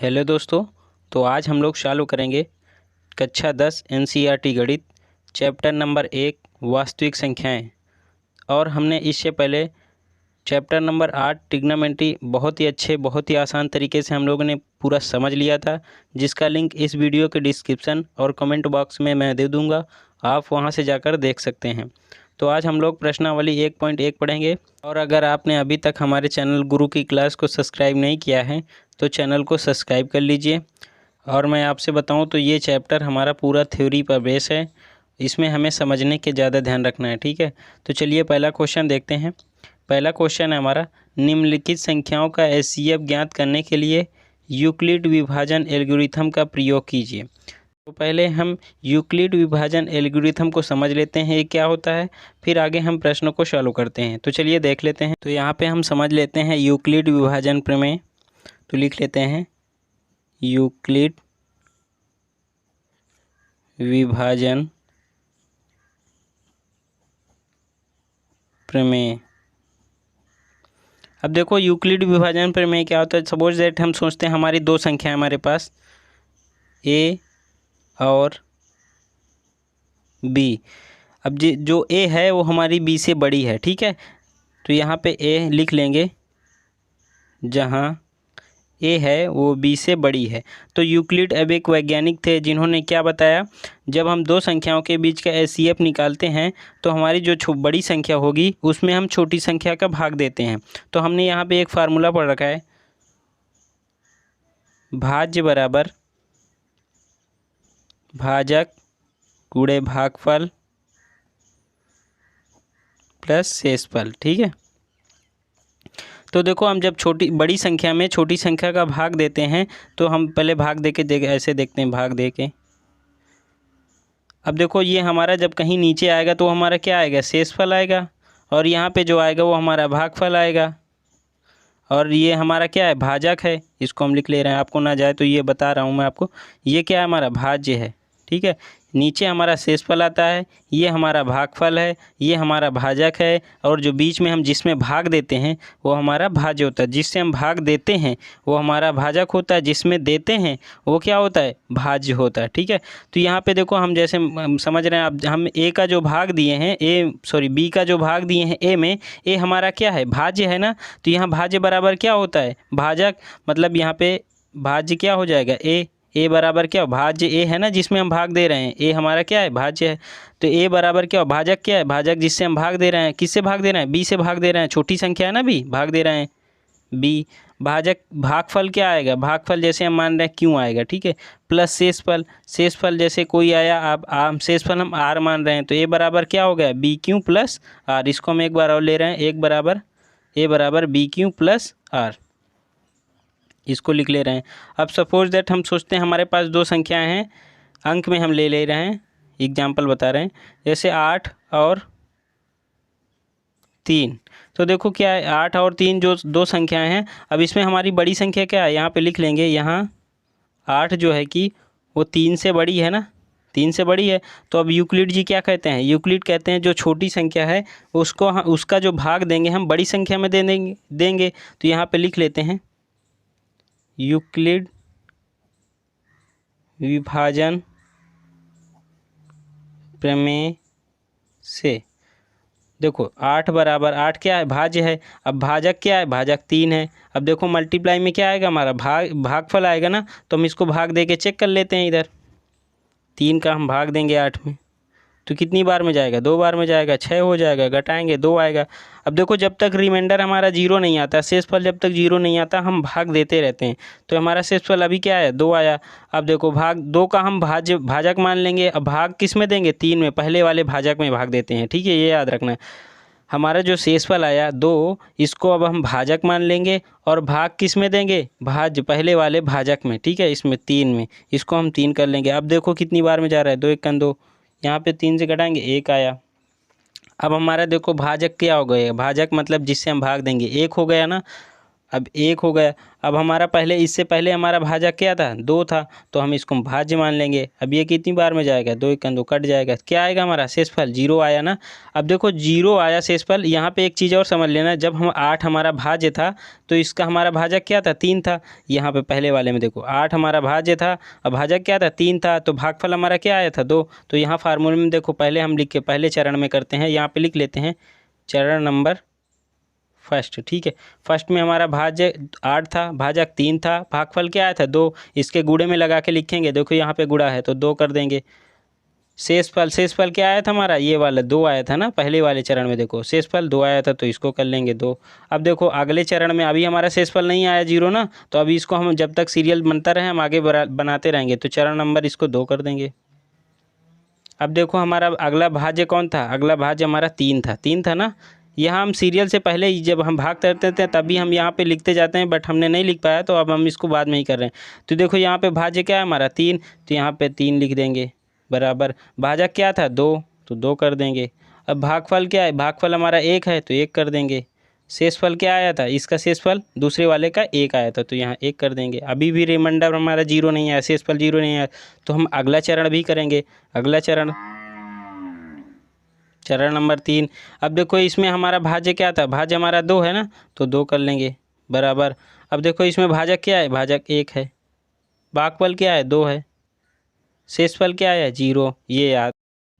Hello दोस्तों। तो आज हम लोग चालू करेंगे कक्षा 10 एनसीईआरटी गणित चैप्टर नंबर 1 वास्तविक संख्याएं। और हमने इससे पहले चैप्टर नंबर 8 ट्रिग्नोमेट्री बहुत ही अच्छे बहुत ही आसान तरीके से हम लोगों ने पूरा समझ लिया था, जिसका लिंक इस वीडियो के डिस्क्रिप्शन और कमेंट बॉक्स में मैं दे दूंगा। आप वहां से जाकर देख सकते हैं। तो आज हम लोग प्रश्नावली 1.1 पढ़ेंगे। और अगर आपने अभी तक हमारे चैनल गुरु की क्लास को सब्सक्राइब नहीं किया है तो चैनल को सब्सक्राइब कर लीजिए। और मैं आपसे बताऊं तो ये चैप्टर हमारा पूरा थ्योरी पर बेस है, इसमें हमें समझने के ज़्यादा ध्यान रखना है। ठीक है, तो चलिए पहला क्वेश्चन देखते हैं। पहला क्वेश्चन है हमारा, निम्नलिखित संख्याओं का एचसीएफ ज्ञात करने के लिए यूक्लिड विभाजन एल्गोरिथम का प्रयोग कीजिए। तो पहले हम यूक्लिड विभाजन एल्गोरिथम को समझ लेते हैं ये क्या होता है, फिर आगे हम प्रश्नों को चालू करते हैं। तो चलिए देख लेते हैं। तो यहाँ पे हम समझ लेते हैं यूक्लिड विभाजन प्रमेय। तो लिख लेते हैं यूक्लिड विभाजन प्रमेय। अब देखो यूक्लिड विभाजन प्रमेय क्या होता है। सपोज दैट हम सोचते हैं हमारी दो संख्या हमारे पास ए और बी। अब जो ए है वो हमारी बी से बड़ी है। ठीक है, तो यहाँ पे ए लिख लेंगे जहाँ ए है वो बी से बड़ी है। तो यूक्लिड अब एक वैज्ञानिक थे जिन्होंने क्या बताया, जब हम दो संख्याओं के बीच का एचसीएफ निकालते हैं तो हमारी जो बड़ी संख्या होगी उसमें हम छोटी संख्या का भाग देते हैं। तो हमने यहाँ पे एक फार्मूला पढ़ रखा है, भाज्य बराबर भाजक गुणे भागफल प्लस शेषफल। ठीक है, तो देखो हम जब बड़ी संख्या में छोटी संख्या का भाग देते हैं तो हम पहले भाग दे के ऐसे देखते हैं, भाग दे के। अब देखो ये हमारा जब कहीं नीचे आएगा तो हमारा क्या आएगा, शेषफल आएगा। और यहाँ पे जो आएगा वो हमारा भागफल आएगा। और ये हमारा क्या है, भाजक है। इसको हम लिख ले रहे हैं, आपको ना जाए तो ये बता रहा हूँ मैं आपको। ये क्या है, हमारा भाज्य है। ठीक है, नीचे हमारा शेषफल आता है, ये हमारा भागफल है, ये हमारा भाजक है। और जो बीच में हम जिसमें भाग देते हैं वो हमारा भाज्य होता है। जिससे हम भाग देते हैं वो हमारा भाजक होता है, जिसमें देते हैं वो क्या होता है, भाज्य होता है। ठीक है, तो यहाँ पे देखो हम जैसे समझ रहे हैं, अब हम ए का जो भाग दिए हैं बी का जो भाग दिए हैं ए में, ए हमारा क्या है, भाज्य है ना। तो यहाँ भाज्य बराबर क्या होता है, भाजक। मतलब यहाँ पे भाज्य क्या हो जाएगा, ए बराबर क्या, भाज्य ए है ना जिसमें हम भाग दे रहे हैं, ए हमारा क्या है, भाज्य है। तो ए बराबर क्या, भाजक क्या है, भाजक जिससे हम भाग दे रहे हैं। किससे भाग दे रहे हैं, बी से भाग दे रहे हैं। छोटी संख्या है ना बी, भाग दे रहे हैं बी। भाजक भागफल क्या आएगा, भागफल जैसे हम मान रहे हैं क्यों आएगा। ठीक है, प्लस शेषफल। शेषफल जैसे कोई आया, आप शेषफल हम आर मान रहे हैं तो ए बराबर क्या हो गया, बी क्यू प्लस आर। इसको हम एक बार और ले रहे हैं, एक बराबर ए बराबर बी क्यू प्लस आर। इसको लिख ले रहे हैं। अब सपोज दैट हम सोचते हैं हमारे पास दो संख्याएं हैं, अंक में हम ले रहे हैं, एग्जाम्पल बता रहे हैं, जैसे 8 और 3। तो देखो क्या है, 8 और 3 जो दो संख्याएं हैं। अब इसमें हमारी बड़ी संख्या क्या है, यहाँ पे लिख लेंगे, यहाँ 8 जो है कि वो 3 से बड़ी है ना, 3 से बड़ी है। तो अब यूक्लिड जी क्या कहते हैं, यूक्लिड कहते हैं जो छोटी संख्या है उसको उसका जो भाग देंगे हम बड़ी संख्या में देंगे। तो यहाँ पे लिख लेते हैं यूक्लिड विभाजन प्रमेय से। देखो 8 बराबर 8 क्या है, भाज्य है। अब भाजक क्या है, भाजक 3 है। अब देखो मल्टीप्लाई में क्या आएगा, हमारा भागफल आएगा ना। तो हम इसको भाग दे के चेक कर लेते हैं। इधर 3 का हम भाग देंगे 8 में तो कितनी बार में जाएगा, 2 बार में जाएगा, 6 हो जाएगा, घटाएंगे 2 आएगा। अब देखो जब तक रिमाइंडर हमारा 0 नहीं आता, शेषफल जब तक 0 नहीं आता हम भाग देते रहते हैं। तो हमारा शेषफल अभी क्या है, 2 आया। अब देखो भाग 2 का हम भाजक मान लेंगे। अब भाग किस में देंगे, 3 में, पहले वाले भाजक में भाग देते हैं। ठीक है, ये याद रखना। हमारा जो शेषफल आया 2, इसको अब हम भाजक मान लेंगे और भाग किस में देंगे, भाज्य पहले वाले भाजक में। ठीक है, इसमें 3 में, इसको हम 3 कर लेंगे। अब देखो कितनी बार में जा रहा है, 2 1 2, यहाँ पे 3 से घटाएंगे 1 आया। अब हमारा देखो भाजक क्या हो गया, भाजक मतलब जिससे हम भाग देंगे 1 हो गया ना। अब 1 हो गया। अब हमारा पहले, इससे पहले हमारा भाजक क्या था, 2 था, तो हम इसको भाज्य मान लेंगे। अब ये कितनी बार में जाएगा, 2 1 2 कट जाएगा, क्या आएगा हमारा शेषफल, 0 आया ना। अब देखो 0 आया शेषफल। यहाँ पे एक चीज़ और समझ लेना, जब हम 8 हमारा भाज्य था तो इसका हमारा भाजक क्या था, 3 था। यहाँ पे पहले वाले में देखो 8 हमारा भाज्य था और भाजक क्या था, 3 था, तो भागफल हमारा क्या आया था, 2। तो यहाँ फार्मूले में देखो पहले हम लिख के पहले चरण में करते हैं, यहाँ पे लिख लेते हैं चरण नंबर फर्स्ट, ठीक है। फर्स्ट में हमारा भाज्य 8 था, भाजक 3 था, भागफल क्या आया था, 2। इसके गुणे में लगा के लिखेंगे, देखो यहाँ पे गुणा है तो 2 कर देंगे। शेषफल क्या आया था हमारा, ये वाला 2 आया था ना पहले वाले चरण में, देखो शेषफल 2 आया था तो इसको कर लेंगे 2। अब देखो अगले चरण में अभी हमारा शेषफल नहीं आया 0 ना, तो अभी इसको हम जब तक सीरियल बनता रहे हम आगे बनाते रहेंगे, तो चरण नंबर इसको 2 कर देंगे। अब देखो हमारा अगला भाज्य कौन था, अगला भाज्य हमारा 3 था ना। यहाँ हम सीरियल से पहले ही जब हम भाग करते थे तभी हम यहाँ पे लिखते जाते हैं, बट हमने नहीं लिख पाया तो अब हम इसको बाद में ही कर रहे हैं। तो देखो यहाँ पे भाज्य क्या है हमारा 3, तो यहाँ पे 3 लिख देंगे बराबर। भाजक क्या था 2, तो 2 कर देंगे। अब भागफल क्या है, भागफल हमारा 1 है तो 1 कर देंगे। शेषफल क्या आया था, इसका शेषफल दूसरे वाले का 1 आया था तो यहाँ 1 कर देंगे। अभी भी रिमाइंडर हमारा 0 नहीं आया, शेषफल 0 नहीं आया, तो हम अगला चरण भी करेंगे। अगला चरण नंबर 3। अब देखो इसमें हमारा भाज्य क्या था, भाज्य हमारा 2 है ना, तो 2 कर लेंगे बराबर। अब देखो इसमें भाजक क्या है, भाजक 1 है, भागफल क्या है 2 है, शेषफल क्या है 0। ये याद,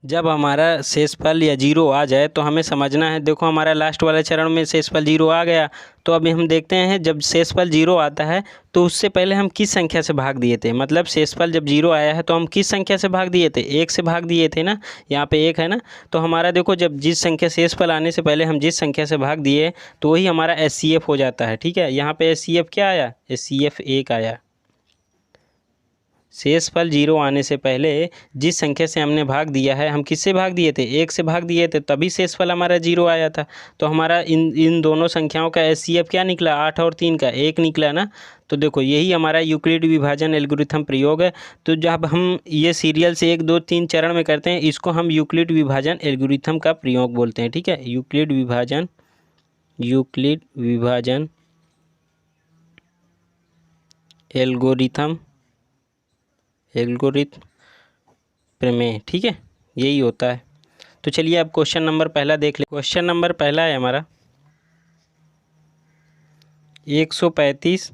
जब हमारा शेषफल या 0 आ जाए तो हमें समझना है। देखो हमारा लास्ट वाले चरण में शेषफल 0 आ गया, तो अभी हम देखते हैं जब शेषफल 0 आता है तो उससे पहले हम किस संख्या से भाग दिए थे। मतलब शेषफल जब 0 आया है तो हम किस संख्या से भाग दिए थे, 1 से भाग दिए थे ना, यहाँ पे 1 है ना। तो हमारा देखो जब जिस संख्या शेषफल आने से पहले हम जिस संख्या से भाग दिए तो वही हमारा HCF हो जाता है, ठीक है। यहाँ पे HCF क्या आया, HCF 1 आया। शेषफल 0 आने से पहले जिस संख्या से हमने भाग दिया है, हम किससे भाग दिए थे, 1 से भाग दिए थे, तभी शेषफल हमारा 0 आया था। तो हमारा इन दोनों संख्याओं का HCF क्या निकला, 8 और 3 का 1 निकला ना। तो देखो यही हमारा यूक्लिड विभाजन एल्गोरिथम प्रयोग है। तो जब हम ये सीरियल से 1 2 3 चरण में करते हैं, इसको हम यूक्लिड विभाजन एल्गोरिथम का प्रयोग बोलते हैं, ठीक है। यूक्लिड विभाजन एल्गोरिथम प्रमेय, ठीक है, यही होता है। तो चलिए अब क्वेश्चन नंबर पहला देख ले। क्वेश्चन नंबर पहला है हमारा 135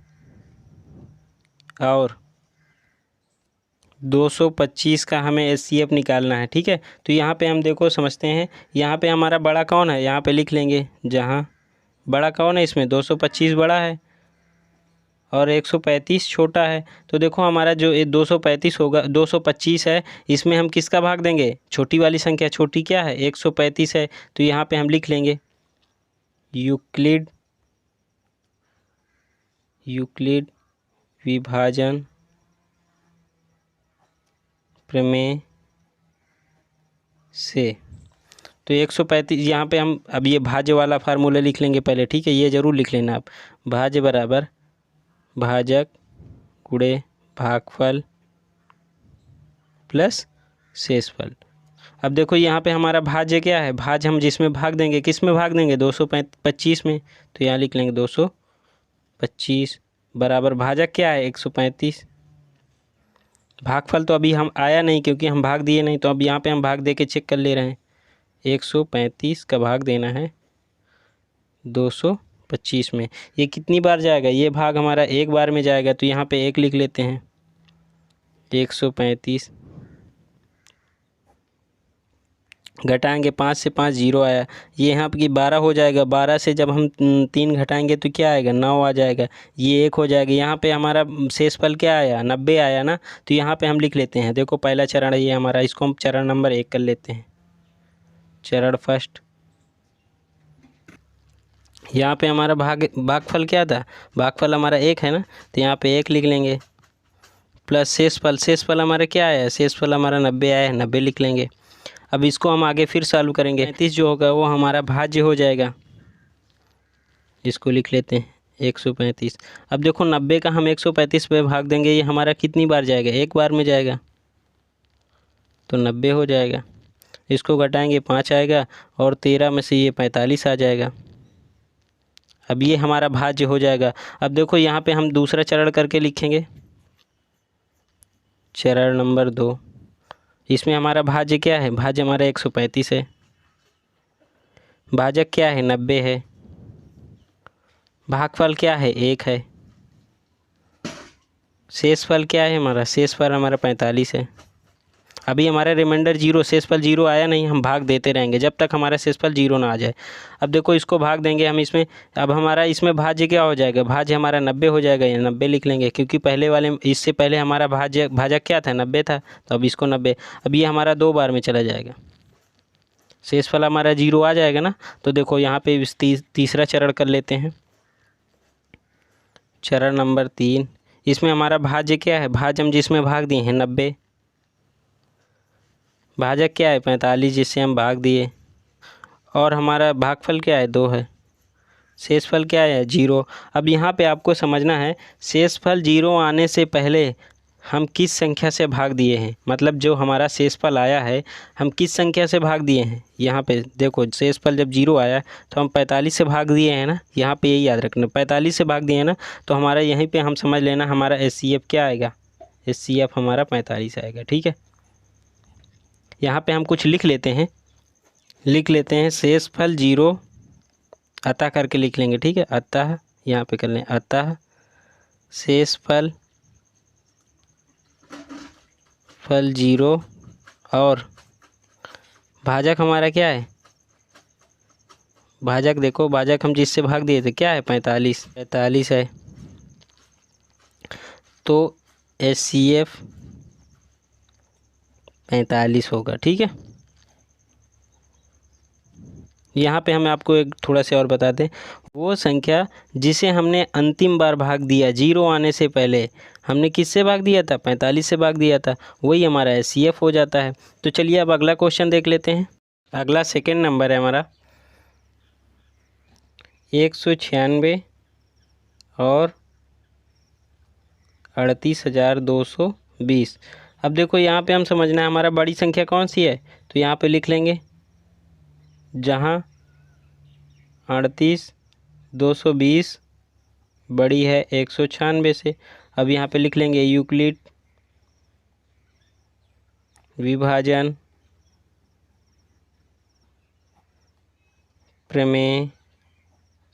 और 225 का हमें HCF निकालना है, ठीक है। तो यहाँ पे हम देखो समझते हैं, यहाँ पे हमारा बड़ा कौन है, यहाँ पे लिख लेंगे, जहाँ बड़ा कौन है इसमें 225 बड़ा है और 135 छोटा है। तो देखो हमारा जो 235 होगा, 225 है, इसमें हम किसका भाग देंगे, छोटी वाली संख्या, छोटी क्या है 135 है, तो यहाँ पे हम लिख लेंगे यूक्लिड विभाजन प्रमेय से। तो 135 यहाँ पे हम अब ये भाज्य वाला फार्मूला लिख लेंगे पहले, ठीक है, ये ज़रूर लिख लेना आप। भाज्य बराबर भाजक गुणे भागफल प्लस शेषफल। अब देखो यहाँ पे हमारा भाज्य क्या है, भाज्य हम जिसमें भाग देंगे, किस में भाग देंगे 225 में, तो यहाँ लिख लेंगे 225 बराबर भाजक क्या है 135। भागफल तो अभी हम आया नहीं क्योंकि हम भाग दिए नहीं, तो अब यहाँ पे हम भाग दे के चेक कर ले रहे हैं। 135 का भाग देना है 225 में, ये कितनी बार जाएगा, ये भाग हमारा एक बार में जाएगा, तो यहाँ पे 1 लिख लेते हैं। 135 घटाएंगे 5 से 5 0 आया, ये यहाँ पे 12 हो जाएगा। 12 से जब हम 3 घटाएंगे तो क्या आएगा 9 आ जाएगा, ये 1 हो जाएगा। यहाँ पे हमारा शेषफल क्या आया 90 आया ना, तो यहाँ पे हम लिख लेते हैं। देखो पहला चरण है ये हमारा, इसको हम चरण नंबर 1 कर लेते हैं, चरण फर्स्ट। यहाँ पे हमारा भागफल क्या था, भागफल हमारा 1 है ना, तो यहाँ पे 1 लिख लेंगे प्लस शेषफल हमारा क्या आया, शेषफल हमारा 90 आया है, 90 लिख लेंगे। अब इसको हम आगे फिर सॉल्व करेंगे, 35 जो होगा वो हमारा भाज्य हो जाएगा, इसको लिख लेते हैं 135। अब देखो 90 का हम 135 पे भाग देंगे, ये हमारा कितनी बार जाएगा, एक बार में जाएगा, तो 90 हो जाएगा। इसको घटाएंगे 5 आएगा और 13 में से ये 45 आ जाएगा। अब ये हमारा भाज्य हो जाएगा। अब देखो यहाँ पे हम दूसरा चरण करके लिखेंगे, चरण नंबर 2। इसमें हमारा भाज्य क्या है, भाज्य हमारा 135 है, भाजक क्या है 90 है, भागफल क्या है 1 है, शेषफल क्या है हमारा, शेषफल हमारा 45 है। अभी हमारा रिमाइंडर 0, शेषफल 0 आया नहीं, हम भाग देते रहेंगे जब तक हमारा शेषफल 0 ना आ जाए। अब देखो इसको भाग देंगे हम इसमें, अब हमारा इसमें भाज्य क्या हो जाएगा, भाज्य हमारा 90 हो जाएगा, ये 90 लिख लेंगे क्योंकि पहले वाले इससे पहले हमारा भाजक क्या था 90 था, तो अब इसको 90। अब ये हमारा 2 बार में चला जाएगा, शेषफल हमारा 0 आ जाएगा ना। तो देखो यहाँ पे तीसरा चरण कर लेते हैं, चरण नंबर 3। इसमें हमारा भाज्य क्या है, भाज्य हम जिसमें भाग दिए हैं 90, भाजक क्या है 45 जिससे हम भाग दिए, और हमारा भागफल क्या है 2 है, शेषफल क्या है 0। अब यहाँ पे आपको समझना है शेषफल 0 आने से पहले हम किस संख्या से भाग दिए हैं, मतलब जो हमारा शेषफल आया है हम किस संख्या से भाग दिए हैं। यहाँ पे देखो शेषफल जब 0 आया तो हम 45 से भाग दिए हैं ना, यहाँ पे यही याद रखना 45 से भाग दिए हैं ना, तो हमारा यहीं पे हम समझ लेना हमारा HCF क्या आएगा, HCF हमारा 45 आएगा। ठीक है, यहाँ पे हम कुछ लिख लेते हैं, शेषफल 0 अतः करके लिख लेंगे। ठीक है, अतः यहाँ पे कर लें, अतः शेषफल 0 और भाजक हमारा क्या है, भाजक देखो भाजक हम जिससे भाग दिए थे क्या है 45 है, तो HCF 45 होगा। ठीक है, यहाँ पे हमें आपको एक थोड़ा सा और बता दें, वो संख्या जिसे हमने अंतिम बार भाग दिया 0 आने से पहले, हमने किससे भाग दिया था 45 से भाग दिया था, वही हमारा HCF हो जाता है। तो चलिए अब अगला क्वेश्चन देख लेते हैं। अगला सेकंड नंबर है हमारा 196 और 38,220। अब देखो यहाँ पे हम समझना है हमारा बड़ी संख्या कौन सी है, तो यहाँ पे लिख लेंगे जहाँ 38,220 बड़ी है 196 से। अब यहाँ पे लिख लेंगे यूक्लिड विभाजन प्रमेय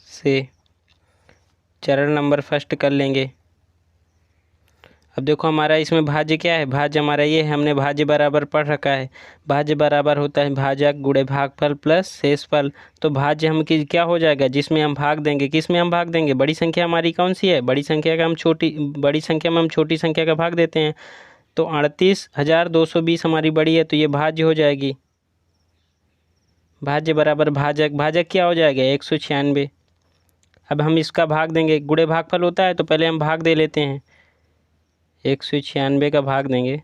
से चरण नंबर फर्स्ट कर लेंगे। अब देखो हमारा इसमें भाज्य क्या है, भाज्य हमारा ये है, हमने भाज्य बराबर पढ़ रखा है, भाज्य बराबर होता है भाजक गुणे भागफल प्लस शेषफल। तो भाज्य हम की क्या हो जाएगा, जिसमें हम भाग देंगे, किस में हम भाग देंगे, बड़ी संख्या हमारी कौन सी है, बड़ी संख्या का हम बड़ी संख्या में हम छोटी संख्या का भाग देते हैं। तो 38,220 हमारी बड़ी है, तो ये भाज्य हो जाएगी, भाज्य बराबर भाजक, भाजक क्या हो जाएगा 196। अब हम इसका भाग देंगे, गुणे भागफल होता है तो पहले हम भाग दे लेते हैं, 196 का भाग देंगे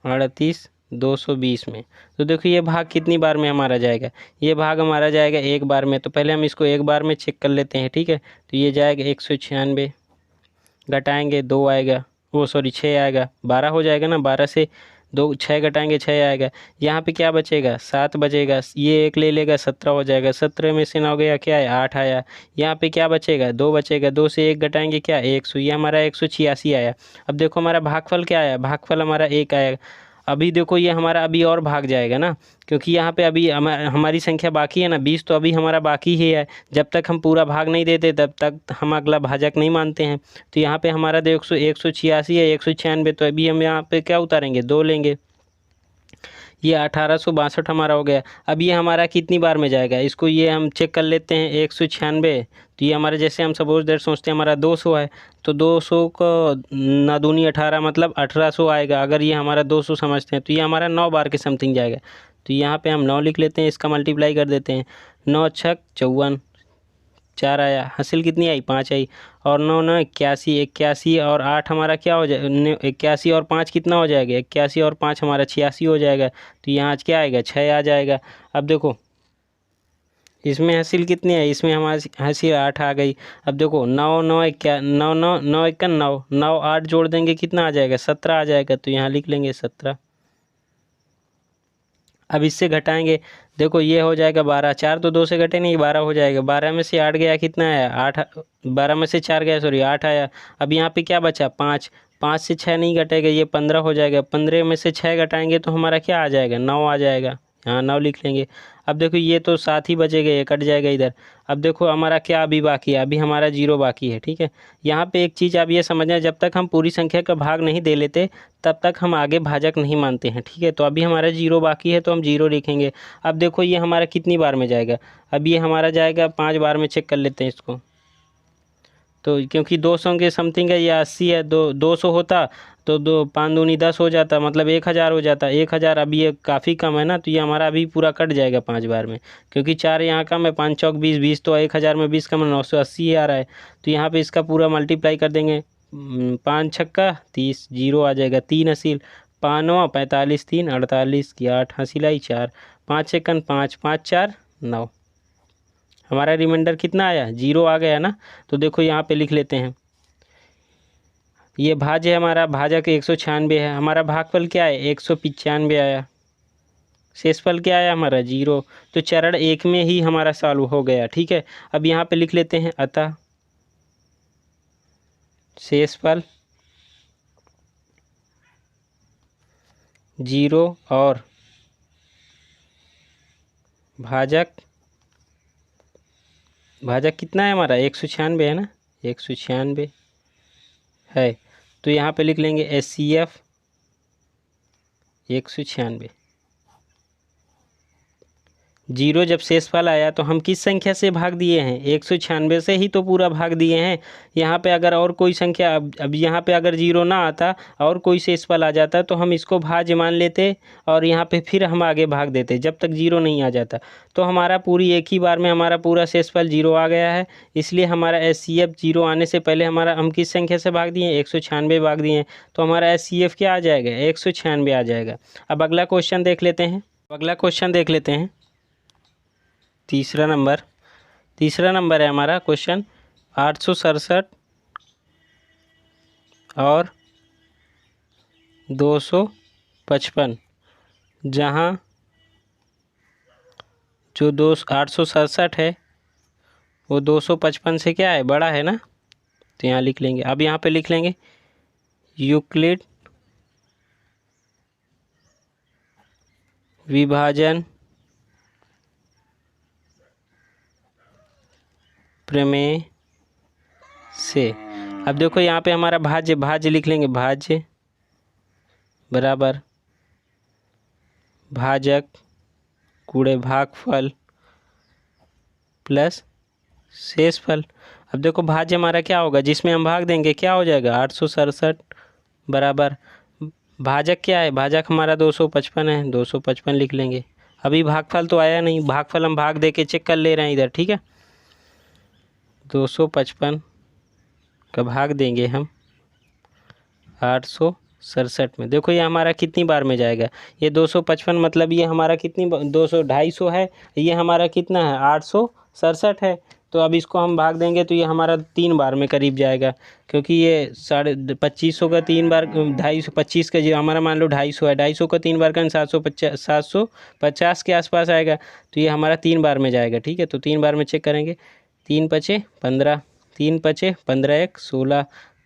38,220 में। तो देखो ये भाग कितनी बार में हमारा जाएगा, ये भाग हमारा जाएगा 1 बार में। तो पहले हम इसको 1 बार में चेक कर लेते हैं। ठीक है, तो ये जाएगा 196 घटाएंगे 2 आएगा, वो सॉरी 6 आएगा, 12 हो जाएगा ना, 12 से 2 6 घटाएंगे 6 आएगा। यहाँ पे क्या बचेगा 7 बचेगा, ये 1 ले लेगा 17 हो जाएगा, 17 में से 9 गया क्या है 8 आया। यहाँ पे क्या बचेगा 2 बचेगा, 2 से 1 घटाएंगे क्या 100, ये हमारा 186 आया। अब देखो हमारा भागफल क्या आया, भागफल हमारा 1 आएगा। अभी देखो ये हमारा अभी और भाग जाएगा ना, क्योंकि यहाँ पे अभी हमारी संख्या बाकी है ना 20, तो अभी हमारा बाकी ही है। जब तक हम पूरा भाग नहीं देते तब तक हम अगला भाजक नहीं मानते हैं। तो यहाँ पे हमारा 186 है, 196, तो अभी हम यहाँ पे क्या उतारेंगे 2 लेंगे, ये 1862 हमारा हो गया। अब ये हमारा कितनी बार में जाएगा, इसको ये हम चेक कर लेते हैं 196। तो ये हमारे जैसे हम सपोज दैट सोचते हैं हमारा 200 है, तो 200 को ना दूनी 18 मतलब 1800 आएगा। अगर ये हमारा 200 समझते हैं तो ये हमारा 9 बार के समथिंग जाएगा। तो यहाँ पे हम 9 लिख लेते हैं, इसका मल्टीप्लाई कर देते हैं, 9 छक 54, 4 आया, हासिल कितनी आई 5 आई, और 9 9 81, 81 और 8 हमारा क्या हो जाएगा 81 और 5 कितना हो जाएगा, 81 और 5 हमारा 86 हो जाएगा। तो यहाँ आज क्या आएगा 6 आ जाएगा। अब देखो इसमें हासिल कितनी है, इसमें हमारी हासिल 8 आ गई। अब देखो 9 9 क्या 9 9 9 1 9 9 8 जोड़ देंगे कितना आ जाएगा 17 आ जाएगा। तो यहाँ लिख लेंगे 17। अब इससे घटाएंगे, देखो ये हो जाएगा 12, 4 तो 2 से घटे नहीं, 12 हो जाएगा। 12 में से 8 गया, कितना आया 8, 12 में से 4 गया, सॉरी 8 आया। अब यहाँ पे क्या बचा 5, 5 से 6 नहीं घटेगा, ये 15 हो जाएगा। 15 में से 6 घटाएंगे तो हमारा क्या आ जाएगा 9 आ जाएगा, यहाँ 9 लिख लेंगे। अब देखो ये तो 7 ही बचेगा, ये कट जाएगा इधर। अब देखो हमारा क्या अभी बाकी है, अभी हमारा 0 बाकी है, ठीक है। यहाँ पे एक चीज़ आप ये समझना, जब तक हम पूरी संख्या का भाग नहीं दे लेते तब तक हम आगे भाजक नहीं मानते हैं, ठीक है। तो अभी हमारा 0 बाकी है तो हम 0 लिखेंगे। अब देखो ये हमारा कितनी बार में जाएगा, अब ये हमारा जाएगा 5 बार में। चेक कर लेते हैं इसको, तो क्योंकि 200 के समथिंग है, ये 80 है, 200 होता तो 5 दूनी 10 हो जाता, मतलब 1000 हो जाता। 1000 अभी ये काफ़ी कम है ना, तो ये हमारा अभी पूरा कट जाएगा 5 बार में, क्योंकि 4 यहाँ कम है, 5 चौक 20, 20 तो 1000 में 20 कम है, 980 आ रहा है। तो यहाँ पे इसका पूरा मल्टीप्लाई कर देंगे, 5 छक्का 30, 0 आ जाएगा। 3 हसील 5 9 45, 3 48 की 8 हसील आई 4, 5 सेकंड 5, 5 4 9, हमारा रिमाइंडर कितना आया 0 आ गया ना। तो देखो यहाँ पे लिख लेते हैं, ये भाज्य है हमारा, भाजक 196 है, हमारा भागफल क्या है 195 आया। शेषफल क्या आया हमारा 0। तो चरण 1 में ही हमारा सॉल्व हो गया, ठीक है। अब यहाँ पे लिख लेते हैं, अतः शेषफल 0 और भाजक कितना है हमारा 196 है ना, 196 है। तो यहाँ पे लिख लेंगे HCF 196। 0 जब शेषफल आया तो हम किस संख्या से भाग दिए हैं 196 से ही तो पूरा भाग दिए हैं। यहाँ पे अगर और कोई संख्या, अब यहाँ पे अगर 0 ना आता और कोई शेषफल आ जाता तो हम इसको भाज्य मान लेते और यहाँ पे फिर हम आगे भाग देते जब तक 0 नहीं आ जाता। तो हमारा पूरी एक ही बार में हमारा पूरा शेषफल 0 आ गया है, इसलिए हमारा HCF 0 आने से पहले हमारा हम किस संख्या से भाग दिए 196 भाग दिए हैं। तो हमारा HCF क्या आ जाएगा 196 आ जाएगा। अब अगला क्वेश्चन देख लेते हैं, तीसरा नंबर है हमारा क्वेश्चन 867 और 255, जहाँ जो 867 है वो 255 से क्या है बड़ा है ना, तो यहाँ लिख लेंगे। अब यहाँ पे लिख लेंगे यूक्लिड विभाजन प्रमेय से। अब देखो यहाँ पे हमारा भाज्य लिख लेंगे, भाज्य बराबर भाजक गुणे भागफल प्लस शेषफल। अब देखो भाज्य हमारा क्या होगा, जिसमें हम भाग देंगे क्या हो जाएगा 867 बराबर भाजक क्या है, भाजक हमारा 255 है, 255 लिख लेंगे। अभी भागफल तो आया नहीं, भागफल हम भाग दे के चेक कर ले रहे हैं इधर, ठीक है। 255 का भाग देंगे हम 867 में। देखो ये हमारा कितनी बार में जाएगा, ये 255 मतलब ये हमारा कितनी 250 है, ये हमारा कितना है 867 है। तो अब इसको हम भाग देंगे तो ये हमारा 3 बार में करीब जाएगा, क्योंकि ये 2500 का 3 बार 250 का जो हमारा मान लो 250 है, 250 का 3 बार का 750 के आसपास आएगा। तो ये हमारा 3 बार में जाएगा, ठीक है। तो 3 बार में चेक करेंगे, 3 पचे 15, 3 पचे 15 1 16,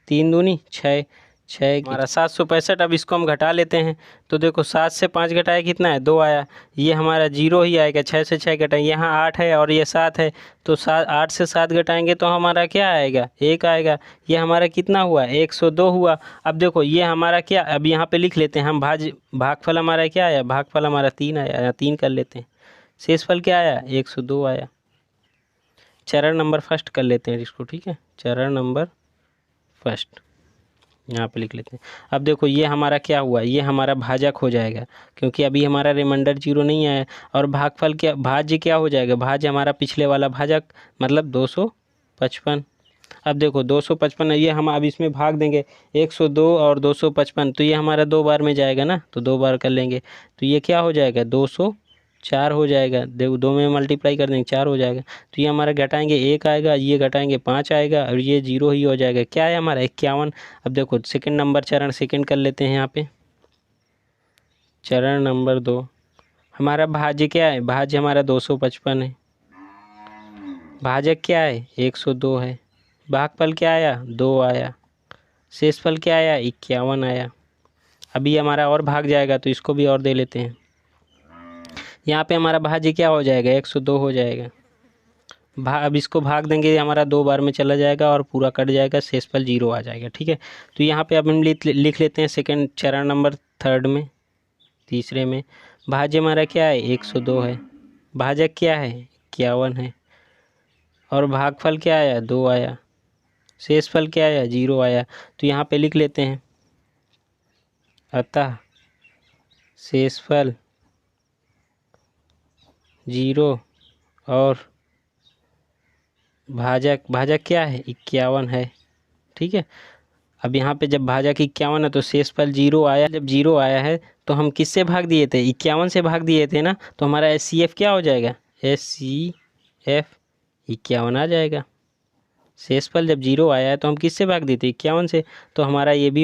3 दूनी 6, 6 हमारा 765। अब इसको हम घटा लेते हैं, तो देखो 7 से 5 घटाया कितना है 2 आया, ये हमारा 0 ही आएगा। 6 से 6 घटाएं, यहाँ 8 है और ये 7 है, तो 8 से 7 घटाएंगे तो हमारा क्या आएगा 1 आएगा। ये हमारा कितना हुआ 102 हुआ। अब देखो ये हमारा क्या, अब यहाँ पे लिख लेते हैं हम भागफल हमारा क्या आया, भागफल हमारा 3 आया, 3 कर लेते हैं। शेषफल क्या आया 102 आया। चरण नंबर फर्स्ट कर लेते हैं इसको, ठीक है। चरण नंबर फर्स्ट यहाँ पे लिख लेते हैं। अब देखो ये हमारा क्या हुआ, ये हमारा भाजक हो जाएगा, क्योंकि अभी हमारा रिमाइंडर 0 नहीं आया। और भागफल क्या, भाज्य क्या हो जाएगा, भाज्य हमारा पिछले वाला भाजक मतलब 255। अब देखो 255 ये हम अब इसमें भाग देंगे 102 और 255, तो ये हमारा 2 बार में जाएगा ना, तो 2 बार कर लेंगे। तो ये क्या हो जाएगा 204 हो जाएगा। देखो 2 में मल्टीप्लाई कर देंगे 4 हो जाएगा। तो ये हमारा घटाएंगे 1 आएगा, ये घटाएंगे 5 आएगा और ये 0 ही हो जाएगा। क्या है हमारा 51। अब देखो सेकंड नंबर चरण सेकंड कर लेते हैं यहाँ पे, चरण नंबर 2 हमारा भाज्य क्या है, भाज्य हमारा 255 है, भाजक क्या है 102 है, भागफल क्या आया 2 आया, शेषफल क्या आया 51 आया। अभी हमारा और भाग जाएगा तो इसको भी और दे लेते हैं। यहाँ पे हमारा भाज्य क्या हो जाएगा 102 हो जाएगा। अब इसको भाग देंगे, हमारा 2 बार में चला जाएगा और पूरा कट जाएगा, शेषफल 0 आ जाएगा। ठीक है, तो यहाँ पे अब हम लिख लेते हैं सेकंड चरण नंबर थर्ड में, तीसरे में भाज्य हमारा क्या है 102 है, भाजक क्या है 51 है, और भागफल क्या आया 2 आया, शेषफल क्या आया 0 आया। तो यहाँ पे लिख लेते हैं, अतः शेषफल 0 और भाजक क्या है 51 है। ठीक है, अब यहाँ पे जब भाजक 51 है तो शेषफल 0 आया। जब 0 आया है तो हम किससे भाग दिए थे, 51 से भाग दिए थे ना, तो हमारा SCF क्या हो जाएगा, SCF 51 आ जाएगा। शेषफल जब 0 आया है तो हम किससे भाग दिए थे 51 से, तो हमारा ये भी